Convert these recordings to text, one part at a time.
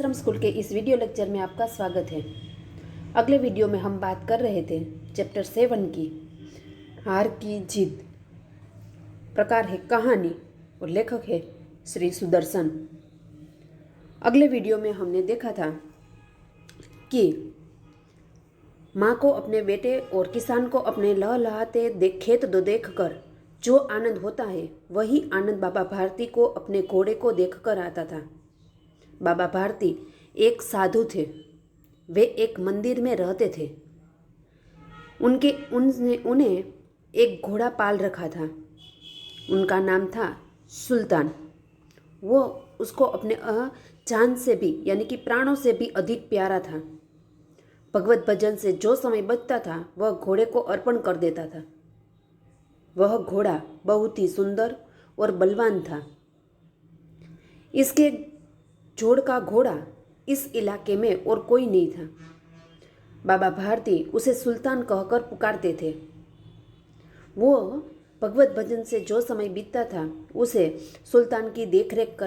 आश्रम स्कूल के इस वीडियो लेक्चर में आपका स्वागत है। अगले वीडियो में हम बात कर रहे थे चैप्टर 7 की हार की जीत। प्रकार है कहानी और लेखक है श्री सुदर्शन। अगले वीडियो में हमने देखा था कि माँ को अपने बेटे और किसान को अपने लहलहाते खेत देखकर जो आनंद होता है वही आनंद बाबा भारती को अपने घोड़े को देखकर आता था। बाबा भारती एक साधु थे। वे एक मंदिर में रहते थे। उन्हें एक घोड़ा पाल रखा था। उनका नाम था सुल्तान। वो उसको अपने जान से भी यानी कि प्राणों से भी अधिक प्यारा था। भगवत भजन से जो समय बचता था वह घोड़े को अर्पण कर देता था। वह घोड़ा बहुत ही सुंदर और बलवान था। इसके जोड़ का घोड़ा इस इलाके में और कोई नहीं था। बाबा भारती उसे सुल्तान कहकर पुकारते थे। वो भगवत भजन से जो समय बीतता था उसे सुल्तान की देखरेख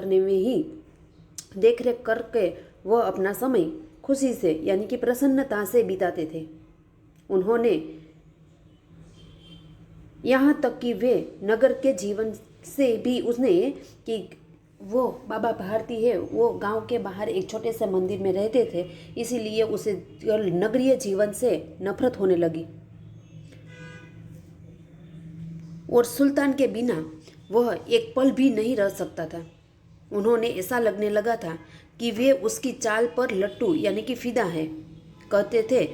करके वह अपना समय खुशी से यानी कि प्रसन्नता से बिताते थे। उन्होंने यहाँ तक कि वे नगर के जीवन से भी उसने कि वो बाबा भारती है वो गांव के बाहर एक छोटे से मंदिर में रहते थे, इसीलिए उसे नगरीय जीवन से नफरत होने लगी और सुल्तान के बिना वह एक पल भी नहीं रह सकता था। उन्होंने ऐसा लगने लगा था कि वे उसकी चाल पर लट्टू यानी कि फिदा है। कहते थे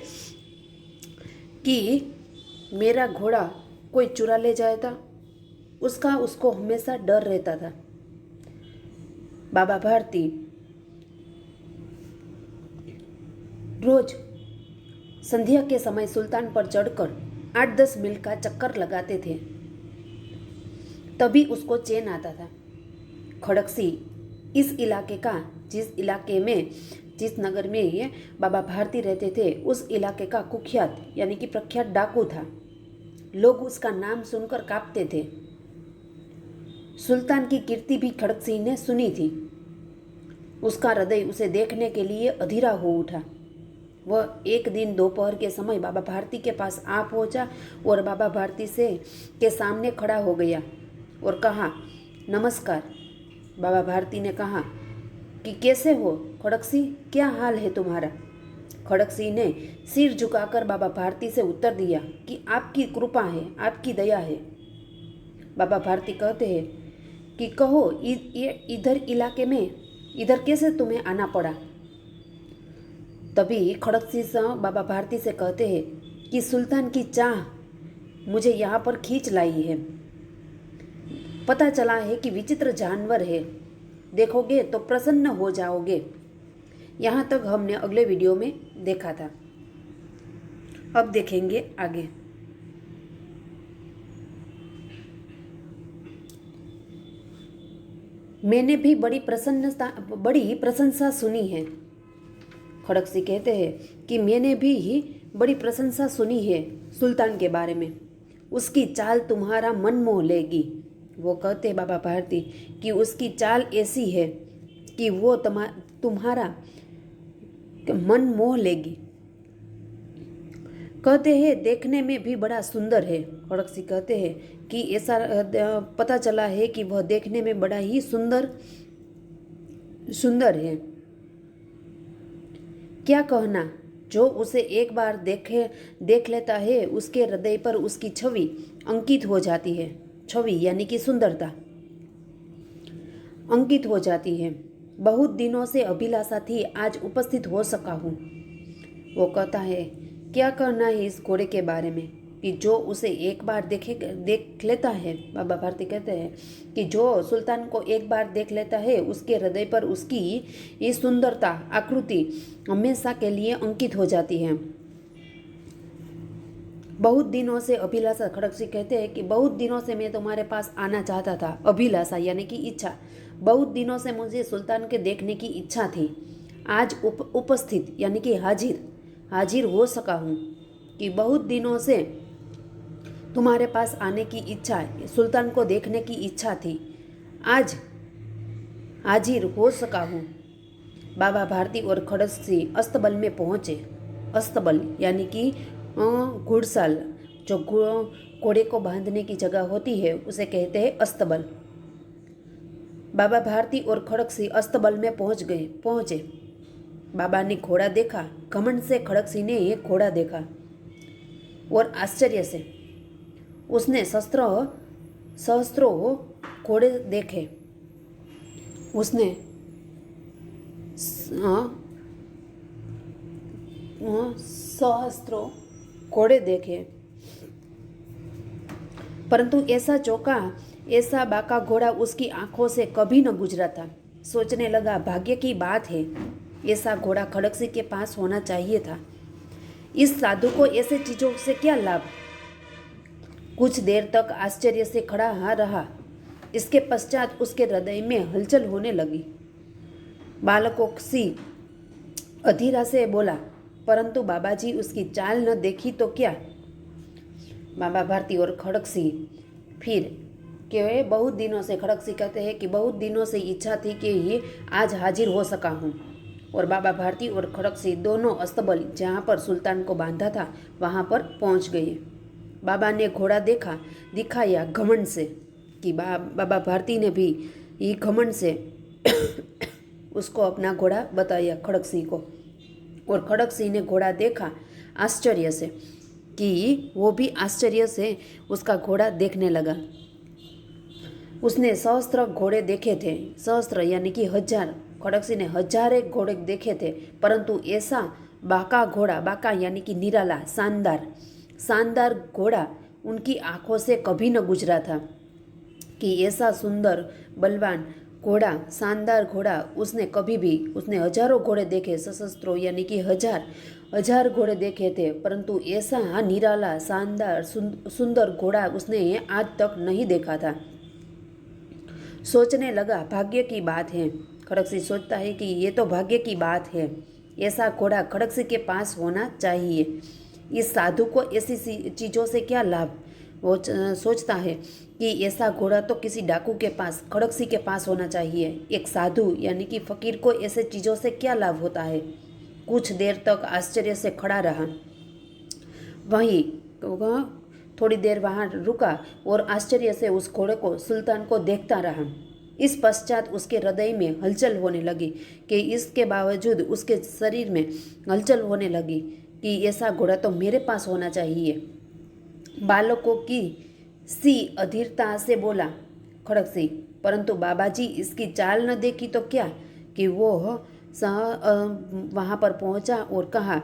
कि मेरा घोड़ा कोई चुरा ले जाता, उसको हमेशा डर रहता था। बाबा भारती रोज संध्या के समय सुल्तान पर चढ़कर 8-10 मील का चक्कर लगाते थे, तभी उसको चैन आता था। खड़कसी इस इलाके का जिस नगर में ये बाबा भारती रहते थे उस इलाके का कुख्यात यानी कि प्रख्यात डाकू था। लोग उसका नाम सुनकर कांपते थे। सुल्तान की कीर्ति भी खड़कसी ने सुनी थी। उसका हृदय उसे देखने के लिए अधीरा हो उठा। वह एक दिन दोपहर के समय बाबा भारती के पास आ पहुंचा और बाबा भारती के सामने खड़ा हो गया और कहा, नमस्कार। बाबा भारती ने कहा कि कैसे हो खड़कसी, क्या हाल है तुम्हारा? खड़कसी ने सिर झुकाकर बाबा भारती से उत्तर दिया कि आपकी कृपा है, आपकी दया है। बाबा भारती कहते हैं कि कहो इधर इलाके में इधर कैसे तुम्हें आना पड़ा? तभी खड़कसी बाबा भारती से कहते हैं कि सुल्तान की चाह मुझे यहाँ पर खींच लाई है। पता चला है कि विचित्र जानवर है, देखोगे तो प्रसन्न हो जाओगे। यहाँ तक हमने अगले वीडियो में देखा था। अब देखेंगे आगे। मैंने भी बड़ी प्रशंसा सुनी है। खड़कसी कहते हैं कि मैंने भी बड़ी प्रशंसा सुनी है सुल्तान के बारे में। उसकी चाल तुम्हारा मन मोह लेगी। वो कहते हैं बाबा भारती कि उसकी चाल ऐसी है कि वो तुम्हारा मन मोह लेगी। कहते हैं देखने में भी बड़ा सुंदर है। खड़कसी कहते हैं कि ऐसा पता चला है कि वह देखने में बड़ा ही सुंदर है। क्या कहना, जो उसे एक बार देख लेता है उसके हृदय पर उसकी छवि अंकित हो जाती है। छवि यानी कि सुंदरता अंकित हो जाती है। बहुत दिनों से अभिलाषा थी, आज उपस्थित हो सका हूँ। वो कहता है क्या कहना है इस घोड़े के बारे में कि जो उसे एक बार देख लेता है। बाबा भारती कहते हैं कि जो सुल्तान को एक बार देख लेता है उसके हृदय पर उसकी ये सुंदरता आकृति हमेशा के लिए अंकित हो जाती है। बहुत दिनों से अभिलाषा, खड़कसी कहते हैं कि बहुत दिनों से मैं तुम्हारे पास आना चाहता था। अभिलाषा यानी कि इच्छा। बहुत दिनों से मुझे सुल्तान के देखने की इच्छा थी। आज उपस्थित यानी कि हाजिर हो सका हूँ। कि बहुत दिनों से तुम्हारे पास आने की इच्छा, सुल्तान को देखने की इच्छा थी, आज हाजिर हो सका हूँ। बाबा भारती और खड़क सिंह अस्तबल में पहुंचे। अस्तबल यानी कि घुड़साल, जो घोड़े को बांधने की जगह होती है उसे कहते हैं अस्तबल। बाबा भारती और खड़क सिंह अस्तबल में पहुंचे। बाबा ने घोड़ा देखा। घमंड से खड़क सिंह ने एक घोड़ा देखा और आश्चर्य से उसने सहस्त्रों घोड़े देखे। उसने सहस्त्रों घोड़े देखे, परंतु ऐसा बाका घोड़ा उसकी आंखों से कभी न गुजरा था। सोचने लगा, भाग्य की बात है, ऐसा घोड़ा खड़क सिंह के पास होना चाहिए था। इस साधु को ऐसे चीजों से क्या लाभ। कुछ देर तक आश्चर्य से खड़ा रहा। इसके पश्चात उसके हृदय में हलचल होने लगी। बालकों सी अधीरा से बोला, परंतु बाबाजी उसकी चाल न देखी तो क्या। बाबा भारती और खड़क सिंह फिर के बहुत दिनों से, खड़क सिंह कहते हैं कि बहुत दिनों से इच्छा थी कि ये आज हाजिर हो सका हूँ। और बाबा भारती और खड़क सिंह दोनों अस्तबल जहाँ पर सुल्तान को बांधा था वहाँ पर पहुँच गए। बाबा ने घोड़ा दिखाया घमंड से, कि बाबा भारती ने भी ये घमंड से उसको अपना घोड़ा बताया खड़क सिंह को। और खड़क सिंह ने घोड़ा देखा आश्चर्य से, कि वो भी आश्चर्य से उसका घोड़ा देखने लगा। उसने सहस्त्र घोड़े देखे थे। सहस्त्र यानी कि 1000। खड़क सिंह ने 1000 घोड़े देखे थे, परंतु ऐसा बाका यानी कि निराला, शानदार घोड़ा उनकी आंखों से कभी न गुजरा था। कि ऐसा सुंदर, बलवान घोड़ा, शानदार घोड़ा उसने हजारों घोड़े देखे, सशस्त्रों यानी कि 1000 घोड़े देखे थे, परंतु ऐसा निराला, शानदार, सुंदर घोड़ा उसने आज तक नहीं देखा था। सोचने लगा, भाग्य की बात है। खड़क सिंह सोचता है कि ये तो भाग्य की बात है, ऐसा घोड़ा खड़क सिंह के पास होना चाहिए। इस साधु को ऐसी चीज़ों से क्या लाभ। वो सोचता है कि ऐसा घोड़ा तो किसी डाकू के पास, खड़क सिंह के पास होना चाहिए। एक साधु यानी कि फकीर को ऐसे चीज़ों से क्या लाभ होता है। कुछ देर तक आश्चर्य से खड़ा रहा। वहीं थोड़ी देर वहाँ रुका और आश्चर्य से उस घोड़े को, सुल्तान को देखता रहा। इस पश्चात उसके हृदय में हलचल होने लगी, कि इसके बावजूद उसके शरीर में हलचल होने लगी कि ऐसा घोड़ा तो मेरे पास होना चाहिए। बालकों की सी अधीरता से बोला खड़क सिंह, परंतु बाबाजी इसकी चाल न देखी तो क्या। कि वो वहाँ पर पहुँचा और कहा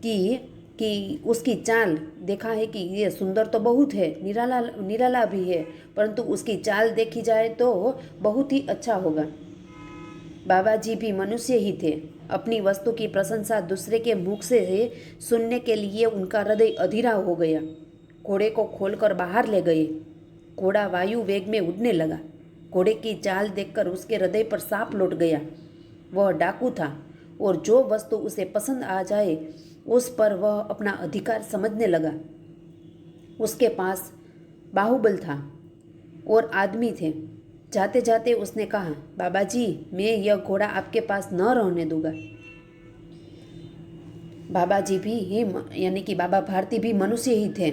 कि उसकी चाल देखा है कि ये सुंदर तो बहुत है, निराला भी है, परंतु उसकी चाल देखी जाए तो बहुत ही अच्छा होगा। बाबाजी भी मनुष्य ही थे। अपनी वस्तु की प्रशंसा दूसरे के मुख से सुनने के लिए उनका हृदय अधीरा हो गया। घोड़े को खोलकर बाहर ले गए। घोड़ा वायु वेग में उड़ने लगा। घोड़े की चाल देखकर उसके हृदय पर सांप लौट गया। वह डाकू था और जो वस्तु उसे पसंद आ जाए उस पर वह अपना अधिकार समझने लगा। उसके पास बाहुबल था और आदमी थे। जाते जाते उसने कहा, बाबाजी मैं यह घोड़ा आपके पास न रहने दूंगा। बाबाजी भी यानी कि बाबा भारती भी मनुष्य ही थे।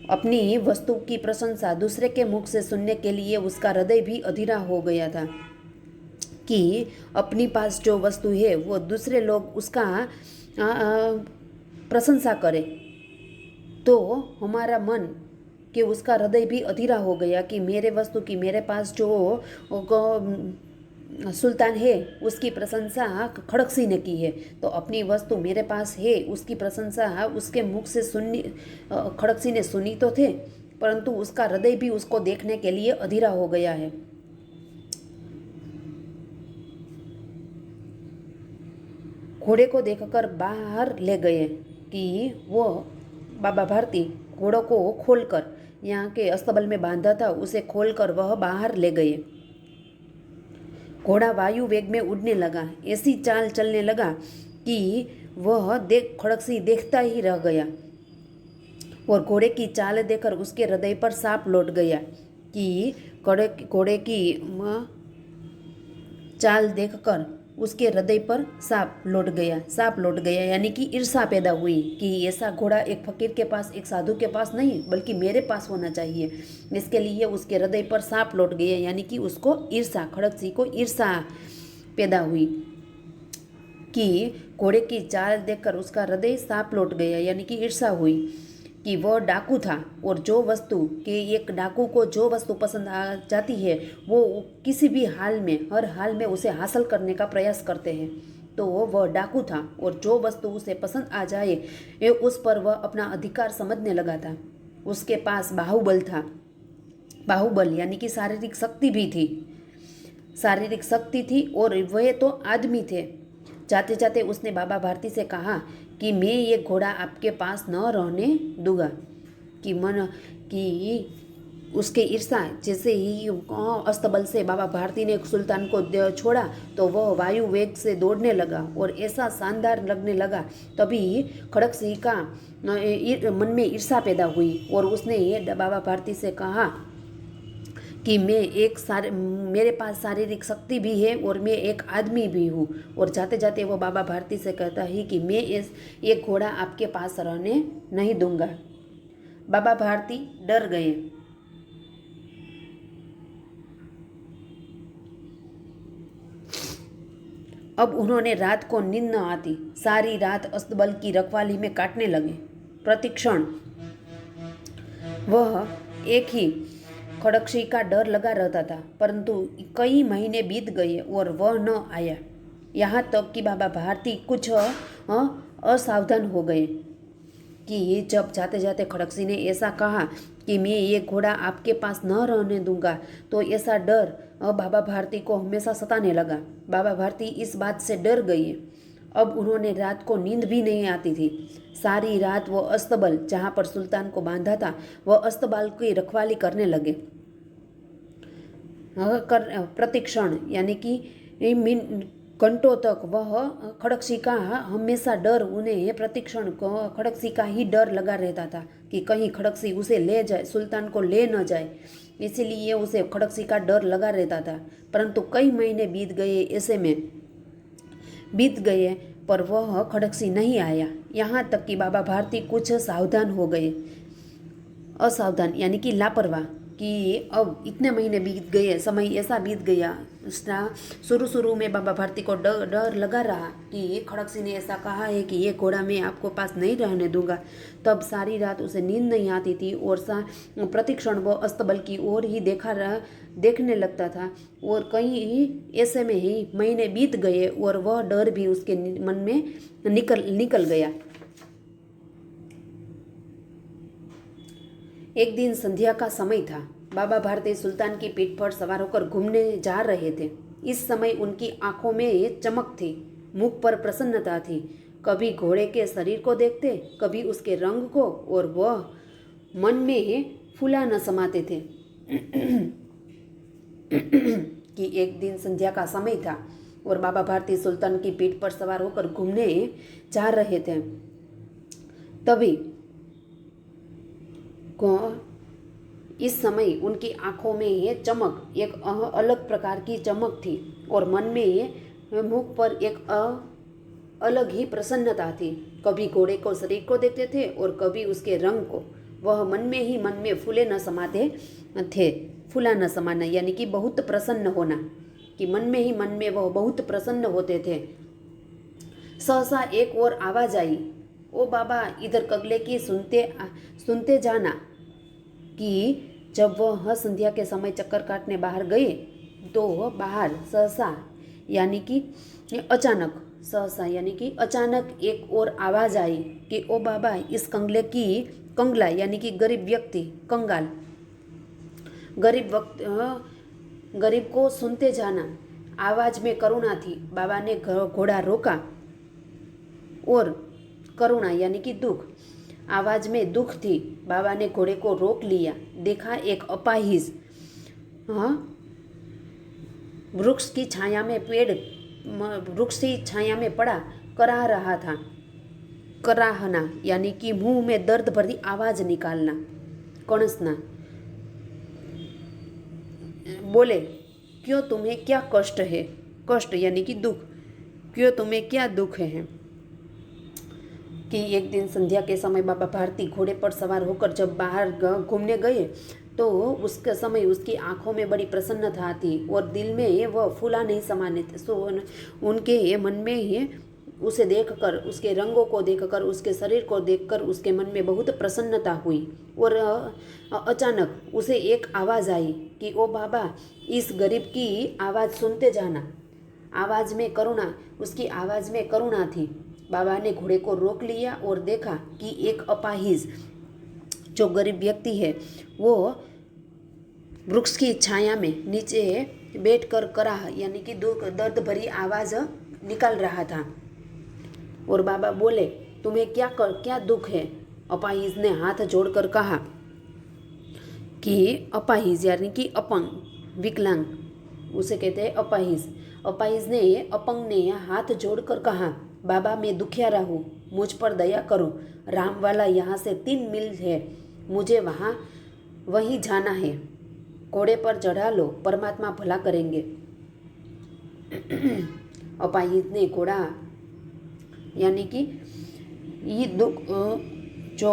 अपनी वस्तु की प्रशंसा दूसरे के मुख से सुनने के लिए उसका हृदय भी अधीरा हो गया था। कि अपनी पास जो वस्तु है वो दूसरे लोग उसका प्रशंसा करें तो हमारा मन कि उसका हृदय भी अधीरा हो गया कि मेरे वस्तु की, मेरे पास जो सुल्तान है उसकी प्रशंसा खड़क सिंह ने की है, तो अपनी वस्तु मेरे पास है उसकी प्रशंसा उसके मुख से सुननी, खड़क सिंह ने सुनी तो थे, परंतु उसका हृदय भी उसको देखने के लिए अधीरा हो गया है। घोड़े को देखकर बाहर ले गए कि वो बाबा भारती घोड़ों को खोलकर, यहाँ के अस्तबल में बांधा था उसे खोलकर वह बाहर ले गए। घोड़ा वायु वेग में उड़ने लगा। ऐसी चाल चलने लगा कि वह खड़क सिंह देखता ही रह गया। और घोड़े की चाल देखकर उसके हृदय पर सांप लौट गया कि घोड़े की चाल देखकर उसके हृदय पर सांप लौट गया यानी कि ईर्ष्या पैदा हुई कि ऐसा घोड़ा एक फकीर के पास, एक साधु के पास नहीं बल्कि मेरे पास होना चाहिए। इसके लिए उसके हृदय पर सांप लौट गया यानी कि उसको ईर्ष्या, खड़क सिंह को ईर्ष्या पैदा हुई कि घोड़े की चाल देखकर उसका हृदय सांप लौट गया यानी कि ईर्ष्या हुई कि वह डाकू था और जो वस्तु कि एक डाकू को जो वस्तु पसंद आ जाती है वो किसी भी हाल में, हर हाल में उसे हासिल करने का प्रयास करते हैं। तो वह डाकू था और जो वस्तु उसे पसंद आ जाए उस पर वह अपना अधिकार समझने लगा था। उसके पास बाहुबल था, बाहुबल यानी कि शारीरिक शक्ति भी थी, शारीरिक शक्ति थी और वह तो आदमी थे। जाते जाते उसने बाबा भारती से कहा कि मैं ये घोड़ा आपके पास न रहने दूंगा। कि उसके ईर्ष्या जैसे ही अस्तबल से बाबा भारती ने सुल्तान को छोड़ा तो वह वायु वेग से दौड़ने लगा और ऐसा शानदार लगने लगा। तभी खड़क सिंह का मन में ईर्ष्या पैदा हुई और उसने ये बाबा भारती से कहा कि मेरे पास शारीरिक शक्ति भी है और मैं एक आदमी भी हूँ। और जाते जाते वो बाबा भारती से कहता है कि मैं एक घोड़ा आपके पास रहने नहीं दूंगा। बाबा भारती डर गए। अब उन्होंने रात को नींद न आती, सारी रात अस्तबल की रखवाली में काटने लगे। प्रतिक्षण वह एक ही खड़क सिंह का डर लगा रहता था, परंतु कई महीने बीत गए और वह न आया। यहाँ तक कि बाबा भारती कुछ असावधान हो गए कि जब जाते जाते खड़क सिंह ने ऐसा कहा कि मैं ये घोड़ा आपके पास न रहने दूंगा तो ऐसा डर बाबा भारती को हमेशा सताने लगा। बाबा भारती इस बात से डर गए। अब उन्होंने रात को नींद भी नहीं आती थी। सारी रात वो अस्तबल जहाँ पर सुल्तान को बांधा था वह अस्तबल की रखवाली करने लगे। प्रतिक्षण यानी कि घंटों तक वह खड़क सिंह का हमेशा डर, उन्हें प्रतिक्षण खड़क सिंह का ही डर लगा रहता था कि कहीं खड़क सिंह उसे ले जाए, सुल्तान को ले न जाए। इसीलिए उसे खड़क सिंह का डर लगा रहता था। परंतु कई महीने बीत गए, ऐसे में बीत गए पर वह खड़क सिंह नहीं आया। यहाँ तक कि बाबा भारती कुछ सावधान हो गए, असावधान यानी कि लापरवाह कि अब इतने महीने बीत गए, समय ऐसा बीत गया। शुरू में बाबा भारती को डर लगा रहा कि खड़क सिंह ने ऐसा कहा है कि ये घोड़ा मैं आपको पास नहीं रहने दूंगा। तब सारी रात उसे नींद नहीं आती थी और प्रतिक्षण वो अस्तबल की ओर ही देखने लगता था। और कहीं ऐसे में ही महीने बीत गए और वह डर भी उसके मन में निकल गया। एक दिन संध्या का समय था। बाबा भारती सुल्तान की पीठ पर सवार होकर घूमने जा रहे थे। इस समय उनकी आंखों में चमक थी, मुख पर प्रसन्नता थी। कभी घोड़े के शरीर को देखते, कभी उसके रंग को, और वह मन में फूला न समाते थे। कि एक दिन संध्या का समय था और बाबा भारती सुल्तान की पीठ पर सवार होकर घूमने जा रहे थे। तभी इस समय उनकी आंखों में ये चमक, एक अलग प्रकार की चमक थी और मन में ये मुख पर एक अलग ही प्रसन्नता थी। कभी घोड़े को शरीर को देखते थे और कभी उसके रंग को। वह मन में फूले न समाते थे। फूला न समाना यानी कि बहुत प्रसन्न होना, कि मन में वह बहुत प्रसन्न होते थे। सहसा एक और आवाज आई, ओ बाबा इधर कगले की सुनते जाना। कि जब वह संध्या के समय चक्कर काटने बाहर गए तो बाहर सहसा यानी कि अचानक एक और आवाज़ आई कि ओ बाबा इस कंगला यानी कि गरीब व्यक्ति, कंगाल गरीब को सुनते जाना। आवाज़ में करुणा थी। बाबा ने घोड़ा रोका और करुणा यानी कि दुख, आवाज में दुख थी। बाबा ने घोड़े को रोक लिया। देखा एक अपाहिज वृक्ष की छाया में पड़ा करा रहा था। कराहना यानी कि मुंह में दर्द भरी आवाज निकालना, कणसना। बोले क्यों, तुम्हें क्या कष्ट है? कष्ट यानी कि दुख। क्यों, तुम्हें क्या दुख है? कि एक दिन संध्या के समय बाबा भारती घोड़े पर सवार होकर जब बाहर घूमने गए तो उसके समय उसकी आंखों में बड़ी प्रसन्नता थी और दिल में वह फूला नहीं समाने थे। सो उनके मन में ही उसे देखकर, उसके रंगों को देखकर, उसके शरीर को देखकर उसके मन में बहुत प्रसन्नता हुई। और अचानक उसे एक आवाज़ आई कि ओ बाबा, इस गरीब की आवाज़ सुनते जाना। आवाज़ में करुणा, उसकी आवाज़ में करुणा थी। बाबा ने घोड़े को रोक लिया और देखा कि एक अपाहिज जो गरीब व्यक्ति है वो वृक्ष की छाया में नीचे बैठकर कराह यानी कि दर्द भरी आवाज़ निकाल रहा था। और बाबा बोले, तुम्हें क्या दुख है? अपाहिज ने हाथ जोड़कर कहा कि अपाहिज यानी कि अपंग, विकलांग, उसे कहते हैं अपाहिज। अपाहिज ने अपंग ने हाथ जोड़कर कहा, बाबा मैं दुखियारा हूँ, मुझ पर दया करो। रामवाला यहाँ से 3 मील है, मुझे वहीं जाना है। घोड़े पर चढ़ा लो, परमात्मा भला करेंगे। अपाहिज ने घोड़ा यानी कि ये दुख जो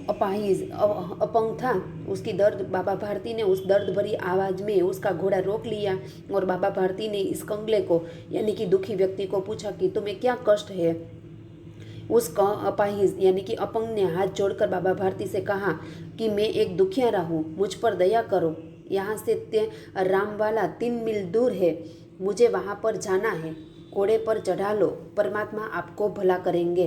अपाहिज अपंग था उसकी दर्द, बाबा भारती ने उस दर्द भरी आवाज़ में उसका घोड़ा रोक लिया और बाबा भारती ने इस कंगले को यानी कि दुखी व्यक्ति को पूछा कि तुम्हें क्या कष्ट है। उस अपाहिज यानी कि अपंग ने हाथ जोड़कर बाबा भारती से कहा कि मैं एक दुखियारा हूँ, मुझ पर दया करो। यहाँ से रामवाला 3 मील दूर है, मुझे वहाँ पर जाना है। घोड़े पर चढ़ा लो, परमात्मा आपको भला करेंगे।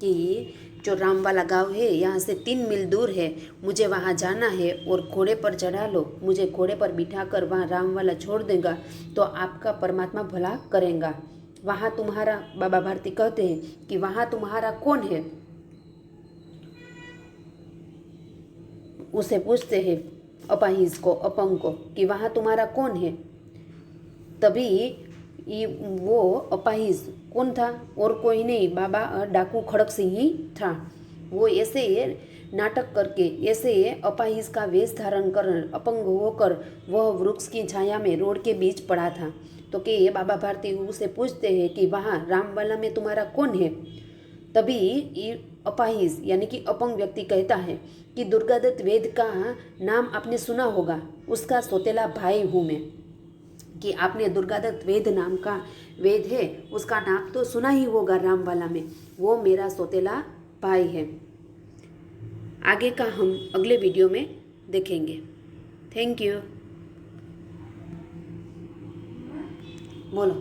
कि जो रामवाला गांव है यहाँ से 3 मील दूर है, मुझे वहाँ जाना है और घोड़े पर चढ़ा लो, मुझे घोड़े पर बिठाकर वहाँ रामवाला छोड़ देगा तो आपका परमात्मा भला करेगा। वहाँ तुम्हारा, बाबा भारती कहते हैं कि वहाँ तुम्हारा कौन है? उसे पूछते हैं अपाहिज को, अपंग को, कि वहाँ तुम्हारा कौन है? तभी वो अपाहिज कौन था? और कोई नहीं, बाबा डाकू खड़क सिंह ही था। वो ऐसे नाटक करके, ऐसे अपाहिज का वेश धारण कर, अपंग होकर वह वृक्ष की छाया में रोड के बीच पड़ा था। तो कि ये बाबा भारती उसे पूछते हैं कि वहाँ रामवाला में तुम्हारा कौन है? तभी ये अपाहिज यानी कि अपंग व्यक्ति कहता है कि दुर्गादत्त वेद का नाम आपने सुना होगा, उसका सौतेला भाई हूँ मैं। कि आपने दुर्गादत्त वेद नाम का वेद है, उसका नाम तो सुना ही होगा रामवाला में, वो मेरा सौतेला भाई है। आगे का हम अगले वीडियो में देखेंगे। Thank you. बोलो।